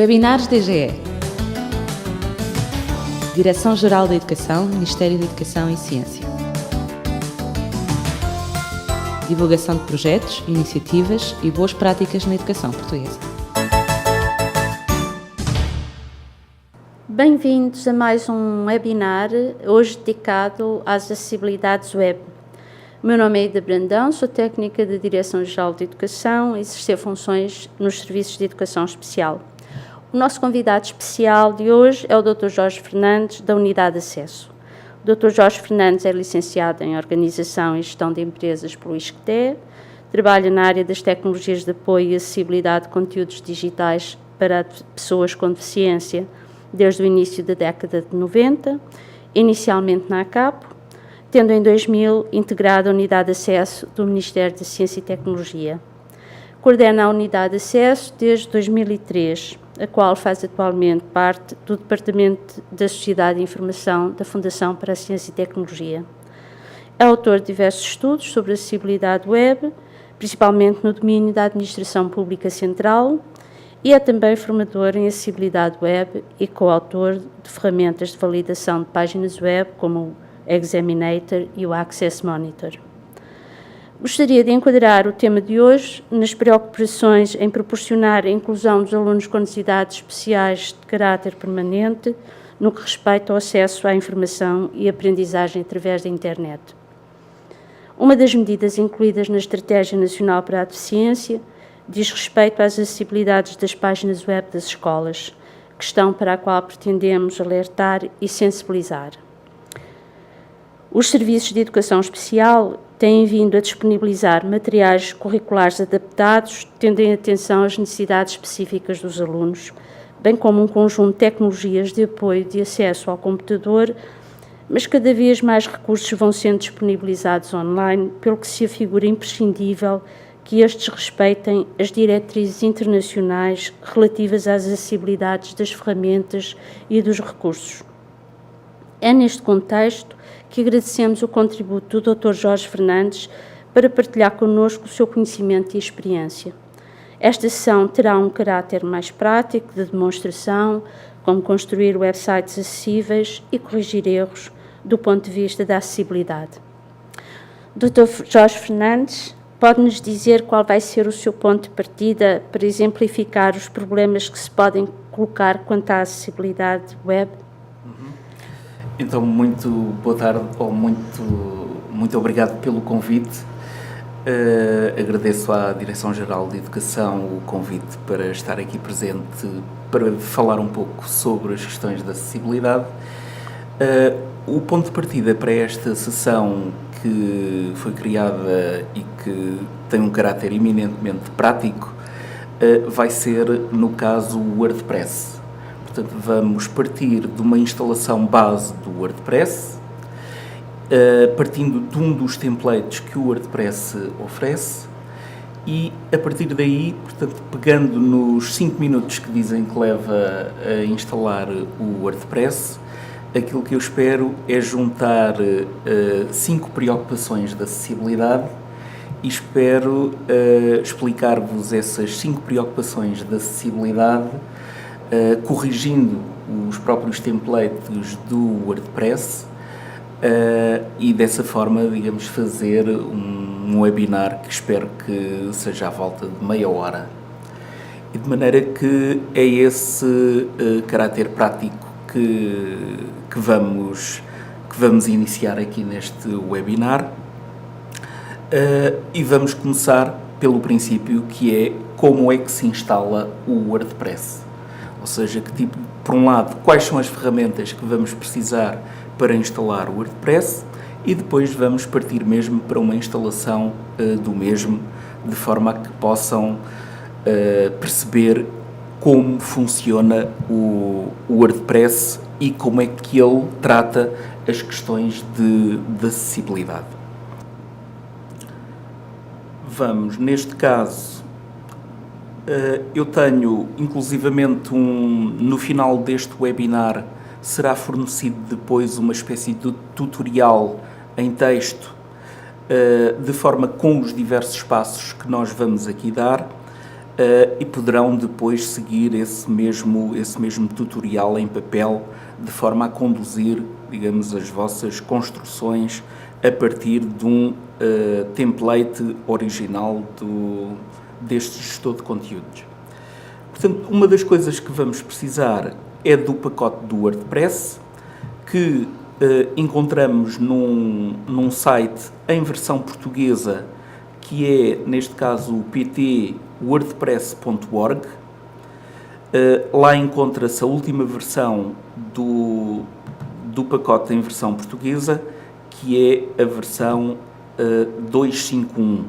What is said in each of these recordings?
Webinars DGE. Direção-Geral da Educação, Ministério da Educação e Ciência. Divulgação de projetos, iniciativas e boas práticas na educação portuguesa. Bem-vindos a mais um webinar, hoje dedicado às acessibilidades web. O meu nome é Ida Brandão, sou técnica da Direção-Geral de Educação e exercer funções nos Serviços de Educação Especial. O nosso convidado especial de hoje é o Dr. Jorge Fernandes, da Unidade de Acesso. O Dr. Jorge Fernandes é licenciado em Organização e Gestão de Empresas pelo ISCTE, trabalha na área das tecnologias de apoio e acessibilidade de conteúdos digitais para pessoas com deficiência desde o início da década de 90, inicialmente na ACAPO, tendo em 2000 integrado a Unidade de Acesso do Ministério da Ciência e Tecnologia. Coordena a Unidade de Acesso desde 2003, a qual faz atualmente parte do Departamento da Sociedade de Informação da Fundação para a Ciência e Tecnologia. É autor de diversos estudos sobre acessibilidade web, principalmente no domínio da Administração Pública Central, e é também formador em acessibilidade web e coautor de ferramentas de validação de páginas web como o Examinator e o Access Monitor. Gostaria de enquadrar o tema de hoje nas preocupações em proporcionar a inclusão dos alunos com necessidades especiais de caráter permanente no que respeita ao acesso à informação e aprendizagem através da internet. Uma das medidas incluídas na Estratégia Nacional para a Deficiência diz respeito às acessibilidades das páginas web das escolas, questão para a qual pretendemos alertar e sensibilizar. Os serviços de educação especial têm vindo a disponibilizar materiais curriculares adaptados, tendo em atenção às necessidades específicas dos alunos, bem como um conjunto de tecnologias de apoio de acesso ao computador, mas cada vez mais recursos vão sendo disponibilizados online, pelo que se afigura imprescindível que estes respeitem as diretrizes internacionais relativas às acessibilidades das ferramentas e dos recursos. É neste contexto que agradecemos o contributo do Dr. Jorge Fernandes para partilhar connosco o seu conhecimento e experiência. Esta sessão terá um caráter mais prático, de demonstração, como construir websites acessíveis e corrigir erros do ponto de vista da acessibilidade. Dr. Jorge Fernandes, pode-nos dizer qual vai ser o seu ponto de partida para exemplificar os problemas que se podem colocar quanto à acessibilidade web? Então, muito boa tarde, ou muito obrigado pelo convite. Agradeço à Direção-Geral de Educação o convite para estar aqui presente para falar um pouco sobre as questões da acessibilidade. O ponto de partida para esta sessão, que foi criada e que tem um caráter eminentemente prático, vai ser, no caso, o WordPress. Portanto, vamos partir de uma instalação base do WordPress, partindo de um dos templates que o WordPress oferece, e a partir daí, portanto, pegando nos 5 minutos que dizem que leva a instalar o WordPress, aquilo que eu espero é juntar 5 preocupações de acessibilidade e espero explicar-vos essas 5 preocupações de acessibilidade, corrigindo os próprios templates do WordPress e dessa forma, digamos, fazer um webinar que espero que seja à volta de meia hora. E de maneira que é esse caráter prático que vamos iniciar aqui neste webinar, e vamos começar pelo princípio, que é como é que se instala o WordPress. Ou seja, por um lado, quais são as ferramentas que vamos precisar para instalar o WordPress, e depois vamos partir mesmo para uma instalação do mesmo, de forma a que possam perceber como funciona o WordPress e como é que ele trata as questões de acessibilidade. Vamos, neste caso, eu tenho inclusivamente no final deste webinar será fornecido depois uma espécie de tutorial em texto, de forma com os diversos passos que nós vamos aqui dar, e poderão depois seguir esse mesmo tutorial em papel, de forma a conduzir, digamos, as vossas construções a partir de um template original deste gestor de conteúdos. Portanto, uma das coisas que vamos precisar é do pacote do WordPress, que encontramos num site em versão portuguesa, que é, neste caso, o pt.wordpress.org. Lá encontra-se a última versão do pacote em versão portuguesa, que é a versão 2.5.1.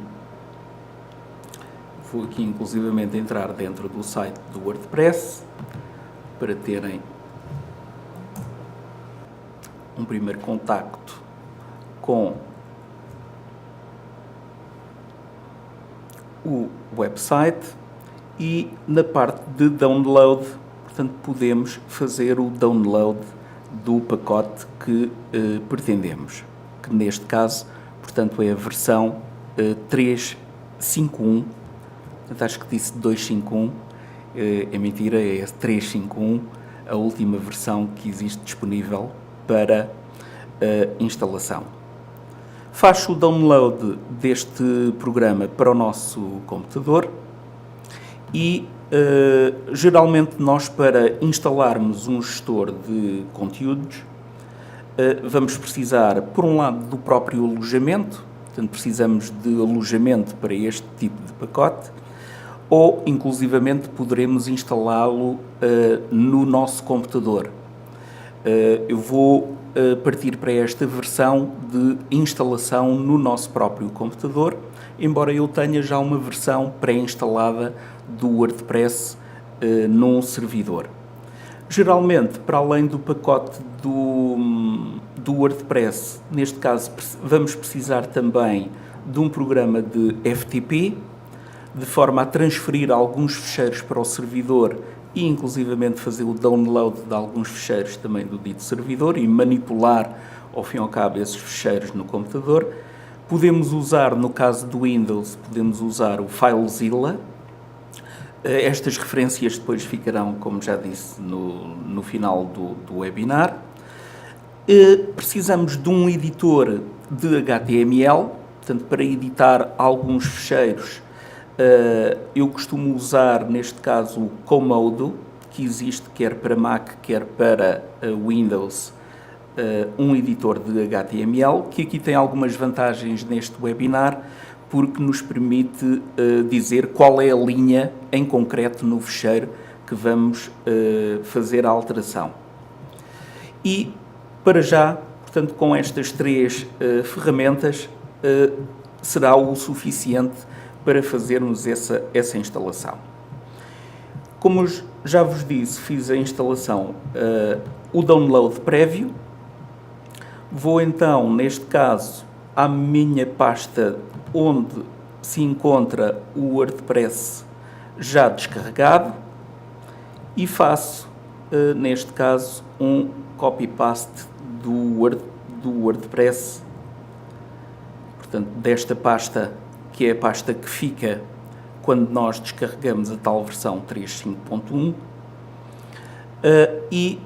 Vou aqui, inclusivamente, entrar dentro do site do WordPress para terem um primeiro contacto com o website, e na parte de download, portanto, podemos fazer o download do pacote que pretendemos, que neste caso, portanto, é a versão 3.5.1, portanto, acho que disse 2.5.1, é mentira, é 3.5.1, a última versão que existe disponível para instalação. Faz o download deste programa para o nosso computador e, geralmente, nós, para instalarmos um gestor de conteúdos, vamos precisar, por um lado, do próprio alojamento, portanto, precisamos de alojamento para este tipo de pacote, ou, inclusivamente, poderemos instalá-lo no nosso computador. Eu vou partir para esta versão de instalação no nosso próprio computador, embora eu tenha já uma versão pré-instalada do WordPress num servidor. Geralmente, para além do pacote do WordPress, neste caso vamos precisar também de um programa de FTP, de forma a transferir alguns ficheiros para o servidor e, inclusivamente, fazer o download de alguns ficheiros também do dito servidor e manipular, ao fim e ao cabo, esses ficheiros no computador. Podemos usar, no caso do Windows, podemos usar o FileZilla. Estas referências depois ficarão, como já disse, no final do webinar. Precisamos de um editor de HTML, portanto, para editar alguns ficheiros. Eu costumo usar, neste caso, o Comodo, que existe quer para Mac, quer para Windows, um editor de HTML, que aqui tem algumas vantagens neste webinar, porque nos permite dizer qual é a linha em concreto no ficheiro que vamos fazer a alteração. E, para já, portanto, com estas três ferramentas, será o suficiente para fazermos essa instalação. Como já vos disse, fiz a instalação, o download prévio. Vou então, neste caso, à minha pasta onde se encontra o WordPress já descarregado e faço, neste caso, um copy-paste do WordPress, portanto, desta pasta, que é a pasta que fica quando nós descarregamos a tal versão 3.5.1, e,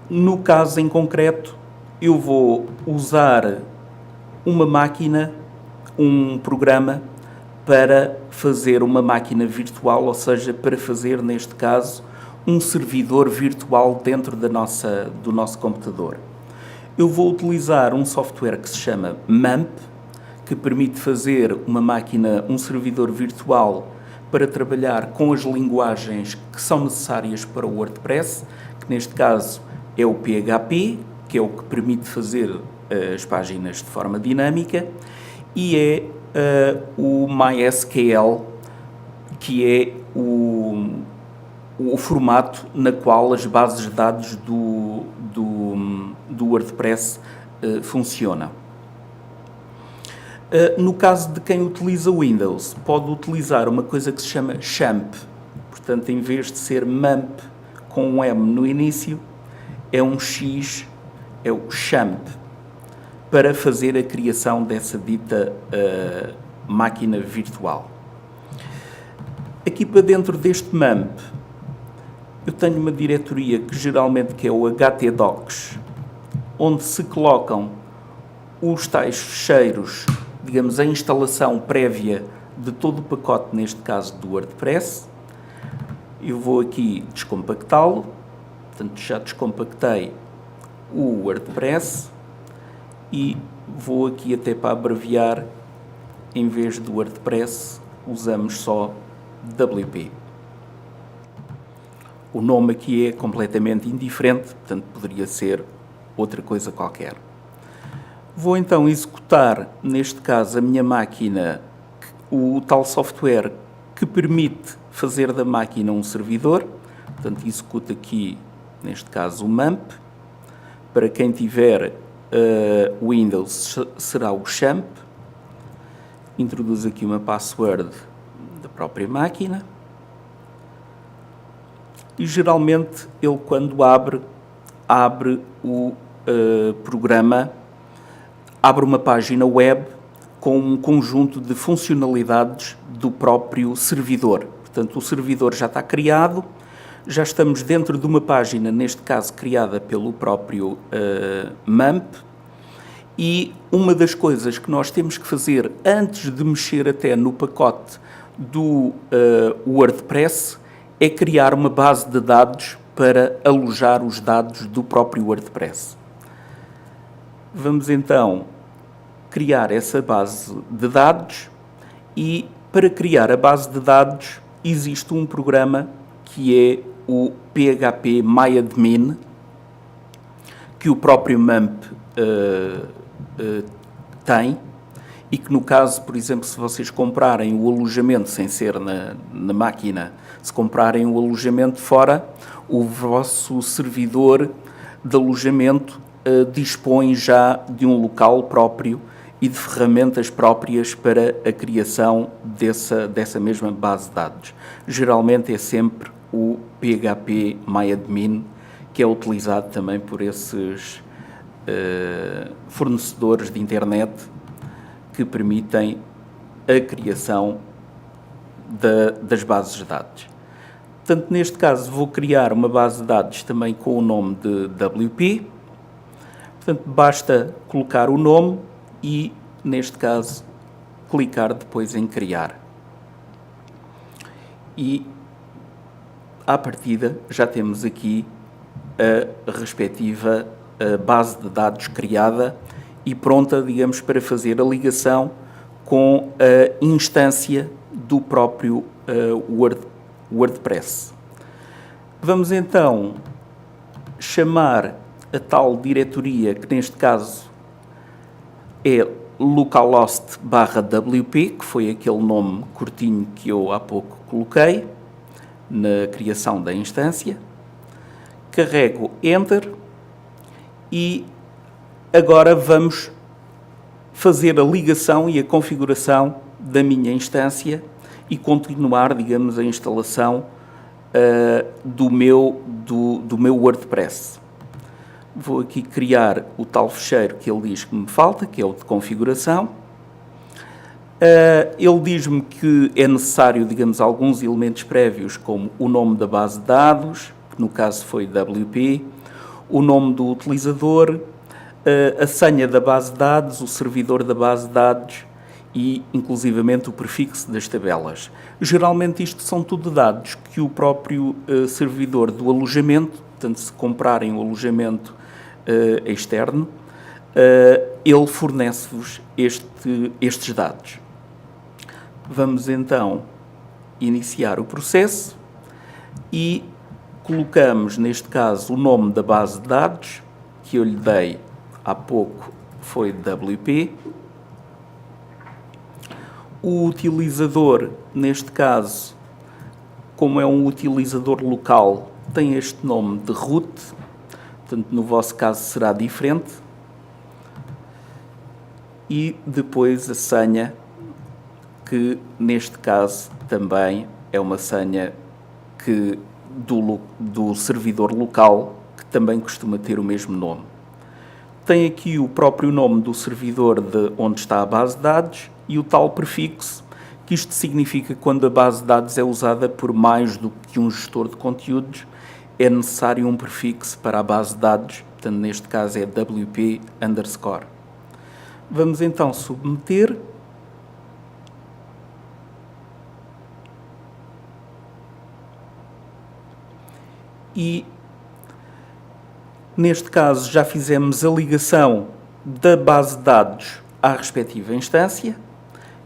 no caso em concreto, eu vou usar uma máquina, um programa, para fazer uma máquina virtual, ou seja, para fazer, neste caso, um servidor virtual dentro do nosso computador. Eu vou utilizar um software que se chama MAMP, que permite fazer uma máquina, um servidor virtual, para trabalhar com as linguagens que são necessárias para o WordPress, que neste caso é o PHP, que é o que permite fazer as páginas de forma dinâmica, e é o MySQL, que é o formato na qual as bases de dados do WordPress funcionam. No caso de quem utiliza o Windows, pode utilizar uma coisa que se chama XAMPP. Portanto, em vez de ser MAMP com um M no início, é um X, é o XAMPP, para fazer a criação dessa dita máquina virtual. Aqui para dentro deste MAMP, eu tenho uma diretoria que geralmente é o htdocs, onde se colocam os tais ficheiros, digamos, a instalação prévia de todo o pacote, neste caso do WordPress. Eu vou aqui descompactá-lo, portanto já descompactei o WordPress e vou aqui até para abreviar, em vez do WordPress, usamos só WP. O nome aqui é completamente indiferente, portanto poderia ser outra coisa qualquer. Vou então executar, neste caso, a minha máquina, o tal software que permite fazer da máquina um servidor. Portanto, executo aqui, neste caso, o MAMP. Para quem tiver Windows, será o XAMPP. Introduzo aqui uma password da própria máquina. E geralmente ele, quando abre o programa, abre uma página web com um conjunto de funcionalidades do próprio servidor. Portanto, o servidor já está criado, já estamos dentro de uma página, neste caso criada pelo próprio MAMP, e uma das coisas que nós temos que fazer antes de mexer até no pacote do WordPress é criar uma base de dados para alojar os dados do próprio WordPress. Vamos então criar essa base de dados e para criar a base de dados existe um programa que é o PHP MyAdmin, que o próprio MAMP tem, e que no caso, por exemplo, se vocês comprarem o alojamento sem ser na máquina, se comprarem o alojamento fora, o vosso servidor de alojamento dispõe já de um local próprio e de ferramentas próprias para a criação dessa mesma base de dados. Geralmente é sempre o PHP MyAdmin, que é utilizado também por esses fornecedores de internet que permitem a criação das bases de dados. Portanto, neste caso, vou criar uma base de dados também com o nome de WP. Portanto, basta colocar o nome e, neste caso, clicar depois em criar. E, à partida, já temos aqui a respectiva base de dados criada e pronta, digamos, para fazer a ligação com a instância do próprio WordPress. Vamos então chamar a tal diretoria, que neste caso é localhost/wp, que foi aquele nome curtinho que eu há pouco coloquei na criação da instância. Carrego Enter e agora vamos fazer a ligação e a configuração da minha instância e continuar, digamos, a instalação do meu WordPress. Vou aqui criar o tal ficheiro que ele diz que me falta, que é o de configuração. Ele diz-me que é necessário, digamos, alguns elementos prévios, como o nome da base de dados, que no caso foi WP, o nome do utilizador, a senha da base de dados, o servidor da base de dados e, inclusivamente, o prefixo das tabelas. Geralmente, isto são tudo dados que o próprio servidor do alojamento, portanto, se comprarem o alojamento externo, ele fornece-vos estes dados. Vamos, então, iniciar o processo e colocamos, neste caso, o nome da base de dados, que eu lhe dei há pouco, foi WP. O utilizador, neste caso, como é um utilizador local, tem este nome de root, portanto, no vosso caso será diferente. E depois a senha, que neste caso também é uma senha do servidor local, que também costuma ter o mesmo nome. Tem aqui o próprio nome do servidor de onde está a base de dados e o tal prefixo, que isto significa que quando a base de dados é usada por mais do que um gestor de conteúdos, é necessário um prefixo para a base de dados, portanto, neste caso é WP_. Vamos então submeter. E, neste caso, já fizemos a ligação da base de dados à respectiva instância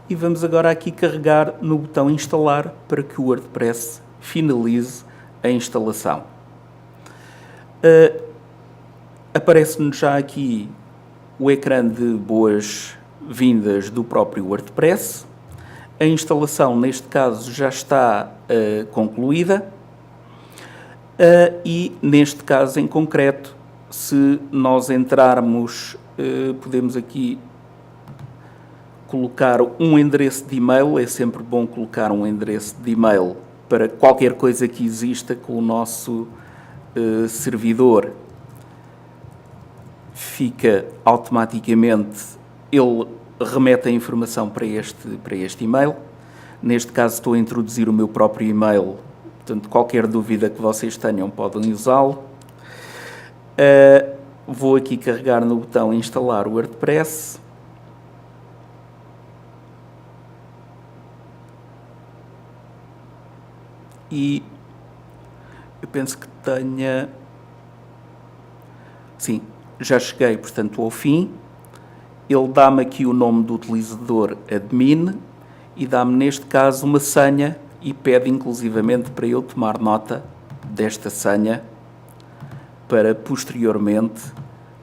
e vamos agora aqui carregar no botão instalar para que o WordPress finalize a instalação. Aparece-nos já aqui o ecrã de boas-vindas do próprio WordPress. A instalação, neste caso, já está concluída. E, neste caso em concreto, se nós entrarmos, podemos aqui colocar um endereço de e-mail. É sempre bom colocar um endereço de e-mail para qualquer coisa que exista com o nosso servidor. Fica automaticamente, ele remete a informação para este e-mail. Neste caso estou a introduzir o meu próprio e-mail. Portanto, qualquer dúvida que vocês tenham, podem usá-lo. Vou aqui carregar no botão instalar o WordPress. E eu penso que tenha... Sim, já cheguei, portanto, ao fim. Ele dá-me aqui o nome do utilizador admin e dá-me, neste caso, uma senha e pede inclusivamente para eu tomar nota desta senha para posteriormente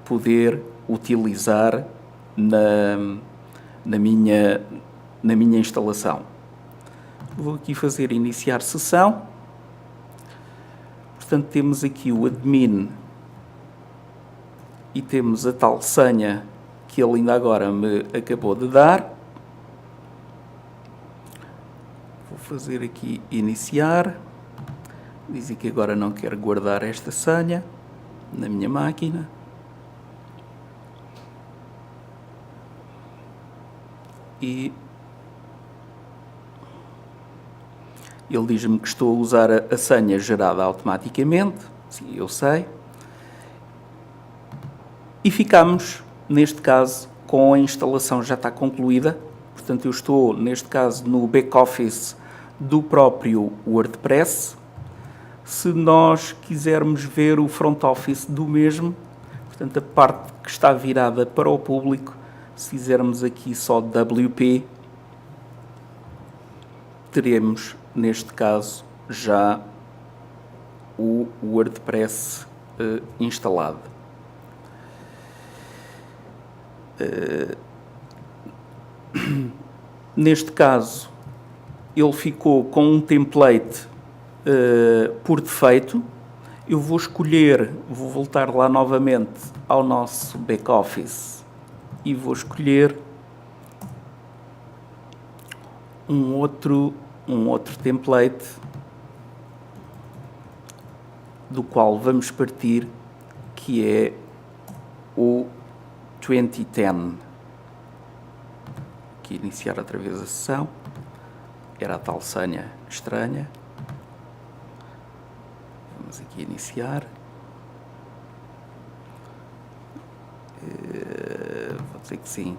poder utilizar na minha instalação. Vou aqui fazer iniciar sessão. Portanto, temos aqui o admin e temos a tal senha que ele ainda agora me acabou de dar. Vou fazer aqui iniciar. Diz que agora não quero guardar esta senha na minha máquina. E ele diz-me que estou a usar a senha gerada automaticamente. Sim, eu sei. E ficamos, neste caso, com a instalação já está concluída. Portanto, eu estou, neste caso, no back-office do próprio WordPress. Se nós quisermos ver o front-office do mesmo, portanto, a parte que está virada para o público, se fizermos aqui só WP, teremos, neste caso, já o WordPress instalado. Neste caso, ele ficou com um template por defeito. Eu vou escolher, vou voltar lá novamente ao nosso back-office e vou escolher um outro template do qual vamos partir, que é o 2010. Aqui iniciar outra vez a sessão. Era a tal senha estranha. Vamos aqui iniciar. Vou dizer que sim.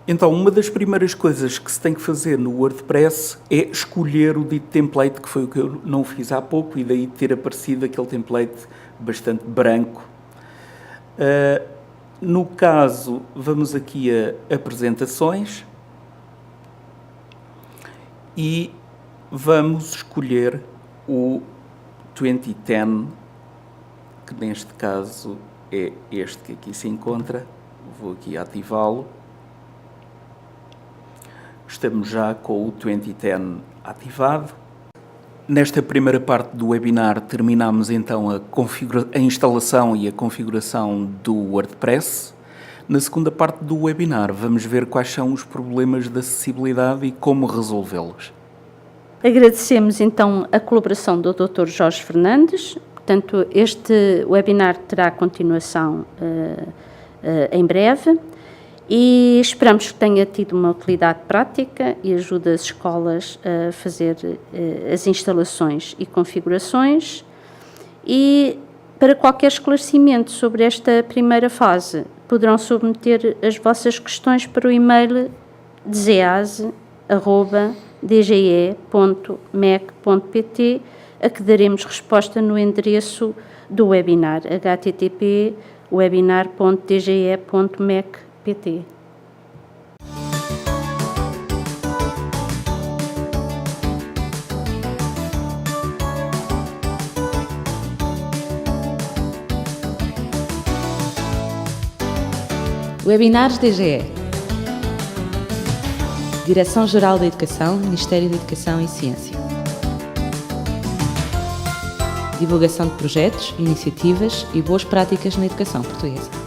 Então, uma das primeiras coisas que se tem que fazer no WordPress é escolher o dito template, que foi o que eu não fiz há pouco, e daí ter aparecido aquele template bastante branco. No caso, vamos aqui a apresentações e vamos escolher o 2010, que neste caso é este que aqui se encontra. Vou aqui ativá-lo. Estamos já com o 2010 ativado. Nesta primeira parte do webinar terminamos então a instalação e a configuração do WordPress. Na segunda parte do webinar vamos ver quais são os problemas de acessibilidade e como resolvê-los. Agradecemos então a colaboração do Dr. Jorge Fernandes. Portanto, este webinar terá continuação em breve. E esperamos que tenha tido uma utilidade prática e ajude as escolas a fazer as instalações e configurações. E para qualquer esclarecimento sobre esta primeira fase, poderão submeter as vossas questões para o e-mail dze@dge.mec.pt, a que daremos resposta no endereço do webinar, http://webinar.dge.mec.pt. Webinars DGE. Direção-Geral da Educação, Ministério da Educação e Ciência. Divulgação de projetos, iniciativas e boas práticas na educação portuguesa.